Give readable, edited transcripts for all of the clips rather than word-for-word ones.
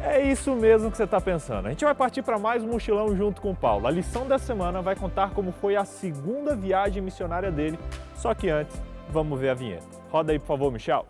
É isso mesmo que você está pensando. A gente vai partir para mais um mochilão junto com o Paulo. A lição dessa semana vai contar como foi a segunda viagem missionária dele. Só que antes, vamos ver a vinheta. Roda aí, por favor, Michel.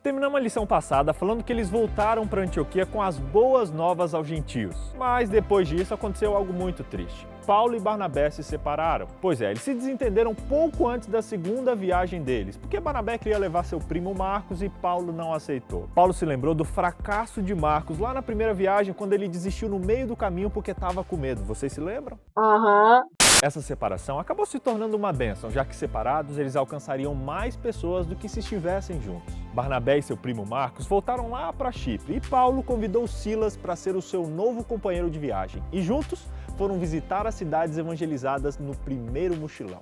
Terminamos a lição passada falando que eles voltaram para Antioquia com as boas novas aos gentios. Mas depois disso aconteceu algo muito triste. Paulo e Barnabé se separaram. Pois é, eles se desentenderam pouco antes da segunda viagem deles, porque Barnabé queria levar seu primo Marcos e Paulo não aceitou. Paulo se lembrou do fracasso de Marcos lá na primeira viagem, quando ele desistiu no meio do caminho porque estava com medo. Vocês se lembram? Essa separação acabou se tornando uma bênção, já que separados eles alcançariam mais pessoas do que se estivessem juntos. Barnabé e seu primo Marcos voltaram lá para Chipre e Paulo convidou Silas para ser o seu novo companheiro de viagem. E juntos foram visitar as cidades evangelizadas no primeiro mochilão.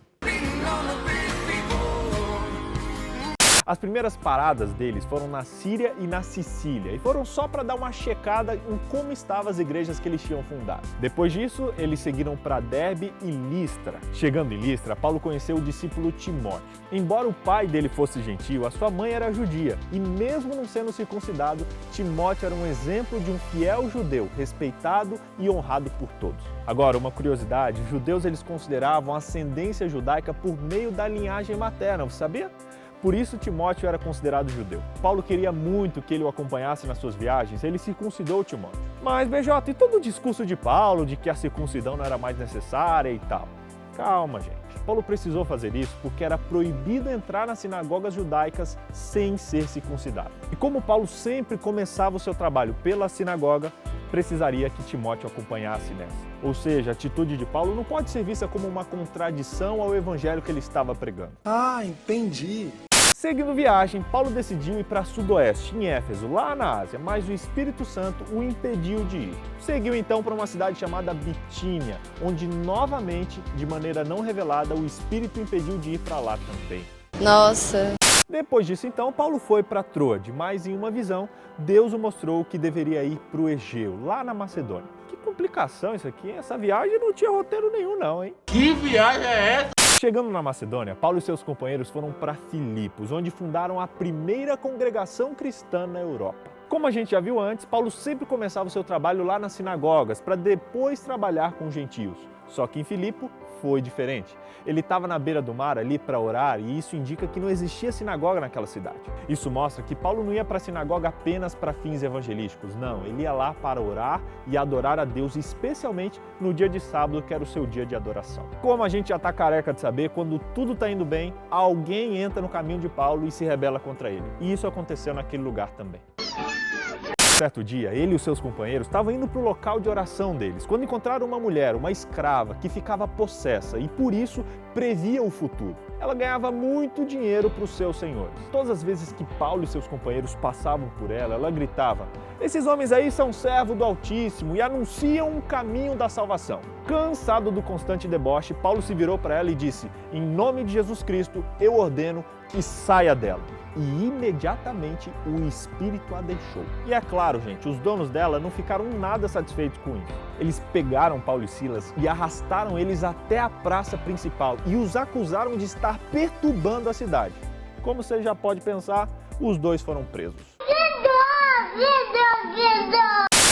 As primeiras paradas deles foram na Síria e na Sicília, e foram só para dar uma checada em como estavam as igrejas que eles tinham fundado. Depois disso, eles seguiram para Derbe e Listra. Chegando em Listra, Paulo conheceu o discípulo Timóteo. Embora o pai dele fosse gentio, a sua mãe era judia, e mesmo não sendo circuncidado, Timóteo era um exemplo de um fiel judeu, respeitado e honrado por todos. Agora, uma curiosidade, os judeus eles consideravam a ascendência judaica por meio da linhagem materna, você sabia? Por isso, Timóteo era considerado judeu. Paulo queria muito que ele o acompanhasse nas suas viagens, ele circuncidou Timóteo. Mas, BJ, e todo o discurso de Paulo de que a circuncisão não era mais necessária e tal? Calma, gente. Paulo precisou fazer isso porque era proibido entrar nas sinagogas judaicas sem ser circuncidado. E como Paulo sempre começava o seu trabalho pela sinagoga, precisaria que Timóteo acompanhasse nessa. Ou seja, a atitude de Paulo não pode ser vista como uma contradição ao evangelho que ele estava pregando. Ah, entendi. Seguindo viagem, Paulo decidiu ir para Sudoeste, em Éfeso, lá na Ásia, mas o Espírito Santo o impediu de ir. Seguiu então para uma cidade chamada Bitínia, onde novamente, de maneira não revelada, o Espírito impediu de ir para lá também. Nossa! Depois disso então, Paulo foi para Troade, mas em uma visão, Deus o mostrou que deveria ir para o Egeu, lá na Macedônia. Que complicação isso aqui, hein? Essa viagem não tinha roteiro nenhum não, hein? Que viagem é essa? Chegando na Macedônia, Paulo e seus companheiros foram para Filipos, onde fundaram a primeira congregação cristã na Europa. Como a gente já viu antes, Paulo sempre começava o seu trabalho lá nas sinagogas, para depois trabalhar com gentios. Só que em Filipo foi diferente. Ele estava na beira do mar ali para orar e isso indica que não existia sinagoga naquela cidade. Isso mostra que Paulo não ia para a sinagoga apenas para fins evangelísticos, não. Ele ia lá para orar e adorar a Deus, especialmente no dia de sábado, que era o seu dia de adoração. Como a gente já está careca de saber, quando tudo está indo bem, alguém entra no caminho de Paulo e se rebela contra ele. E isso aconteceu naquele lugar também. Certo dia, ele e os seus companheiros estavam indo para o local de oração deles, quando encontraram uma mulher, uma escrava, que ficava possessa e por isso previa o futuro. Ela ganhava muito dinheiro para os seus senhores. Todas as vezes que Paulo e seus companheiros passavam por ela, ela gritava: "Esses homens aí são servos do Altíssimo e anunciam o caminho da salvação." Cansado do constante deboche, Paulo se virou para ela e disse: "Em nome de Jesus Cristo, eu ordeno que saia dela." E imediatamente o espírito a deixou. E é claro, gente, os donos dela não ficaram nada satisfeitos com isso. Eles pegaram Paulo e Silas e arrastaram eles até a praça principal e os acusaram de estar perturbando a cidade. Como você já pode pensar, os dois foram presos.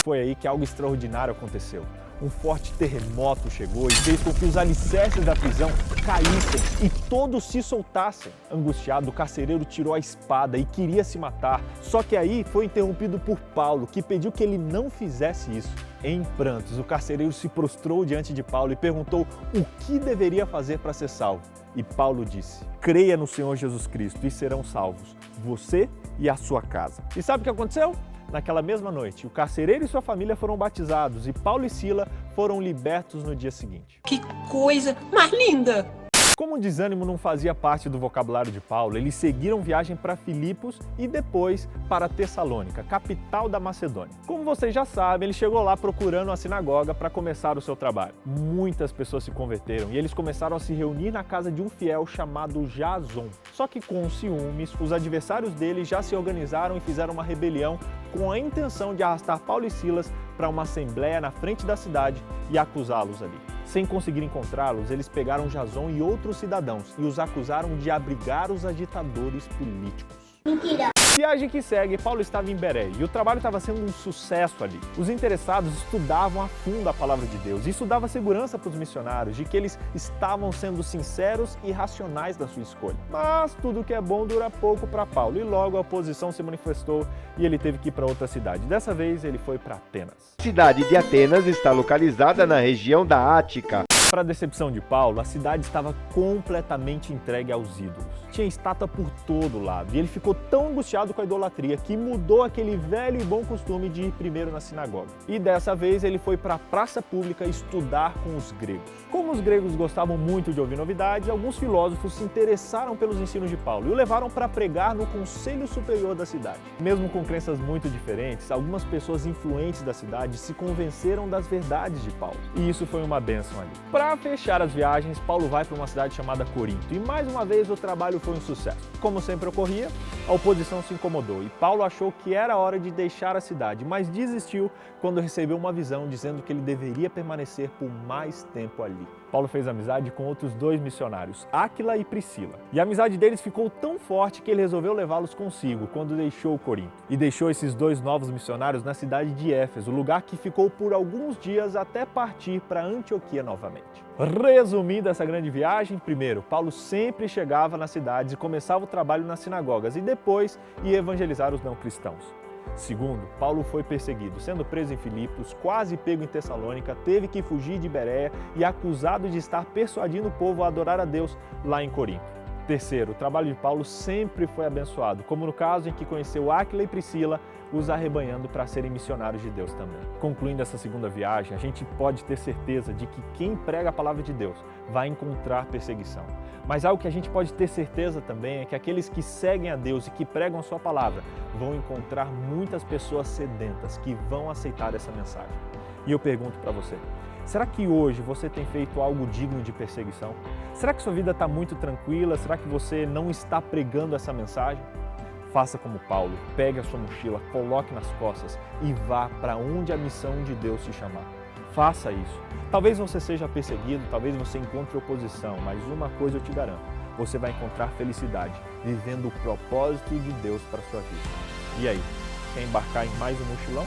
Foi aí que algo extraordinário aconteceu. Um forte terremoto chegou e fez com que os alicerces da prisão caíssem e todos se soltassem. Angustiado, o carcereiro tirou a espada e queria se matar. Só que aí foi interrompido por Paulo, que pediu que ele não fizesse isso. Em prantos, o carcereiro se prostrou diante de Paulo e perguntou o que deveria fazer para ser salvo. E Paulo disse: "Creia no Senhor Jesus Cristo e serão salvos, você e a sua casa." E sabe o que aconteceu? Naquela mesma noite, o carcereiro e sua família foram batizados e Paulo e Sila foram libertos no dia seguinte. Que coisa mais linda! Como o desânimo não fazia parte do vocabulário de Paulo, eles seguiram viagem para Filipos e depois para Tessalônica, capital da Macedônia. Como vocês já sabem, ele chegou lá procurando uma sinagoga para começar o seu trabalho. Muitas pessoas se converteram e eles começaram a se reunir na casa de um fiel chamado Jason. Só que com ciúmes, os adversários dele já se organizaram e fizeram uma rebelião com a intenção de arrastar Paulo e Silas para uma assembleia na frente da cidade e acusá-los ali. Sem conseguir encontrá-los, eles pegaram Jason e outros cidadãos e os acusaram de abrigar os agitadores políticos. Mentira! Viagem que segue, Paulo estava em Bereia e o trabalho estava sendo um sucesso ali. Os interessados estudavam a fundo a palavra de Deus e isso dava segurança para os missionários de que eles estavam sendo sinceros e racionais na sua escolha. Mas tudo que é bom dura pouco para Paulo e logo a oposição se manifestou e ele teve que ir para outra cidade. Dessa vez ele foi para Atenas. A cidade de Atenas está localizada na região da Ática. Para a decepção de Paulo, a cidade estava completamente entregue aos ídolos. Tinha estátua por todo lado e ele ficou tão angustiado com a idolatria que mudou aquele velho e bom costume de ir primeiro na sinagoga. E dessa vez ele foi para a praça pública estudar com os gregos. Como os gregos gostavam muito de ouvir novidades, alguns filósofos se interessaram pelos ensinos de Paulo e o levaram para pregar no conselho superior da cidade. Mesmo com crenças muito diferentes, algumas pessoas influentes da cidade se convenceram das verdades de Paulo. E isso foi uma bênção ali. Para fechar as viagens, Paulo vai para uma cidade chamada Corinto e mais uma vez o trabalho foi um sucesso. Como sempre ocorria, a oposição se incomodou e Paulo achou que era hora de deixar a cidade, mas desistiu quando recebeu uma visão dizendo que ele deveria permanecer por mais tempo ali. Paulo fez amizade com outros 2 missionários, Áquila e Priscila. E a amizade deles ficou tão forte que ele resolveu levá-los consigo quando deixou Corinto. E deixou esses 2 novos missionários na cidade de Éfeso, lugar que ficou por alguns dias até partir para Antioquia novamente. Resumindo essa grande viagem, primeiro, Paulo sempre chegava nas cidades e começava o trabalho nas sinagogas e depois ia evangelizar os não cristãos. Segundo, Paulo foi perseguido, sendo preso em Filipos, quase pego em Tessalônica, teve que fugir de Bereia e acusado de estar persuadindo o povo a adorar a Deus lá em Corinto. Terceiro, o trabalho de Paulo sempre foi abençoado, como no caso em que conheceu Áquila e Priscila, os arrebanhando para serem missionários de Deus também. Concluindo essa segunda viagem, a gente pode ter certeza de que quem prega a palavra de Deus vai encontrar perseguição. Mas algo que a gente pode ter certeza também é que aqueles que seguem a Deus e que pregam a sua palavra vão encontrar muitas pessoas sedentas que vão aceitar essa mensagem. E eu pergunto para você, será que hoje você tem feito algo digno de perseguição? Será que sua vida está muito tranquila? Será que você não está pregando essa mensagem? Faça como Paulo, pegue a sua mochila, coloque nas costas e vá para onde a missão de Deus te chamar. Faça isso. Talvez você seja perseguido, talvez você encontre oposição, mas uma coisa eu te garanto, você vai encontrar felicidade, vivendo o propósito de Deus para a sua vida. E aí, quer embarcar em mais um mochilão?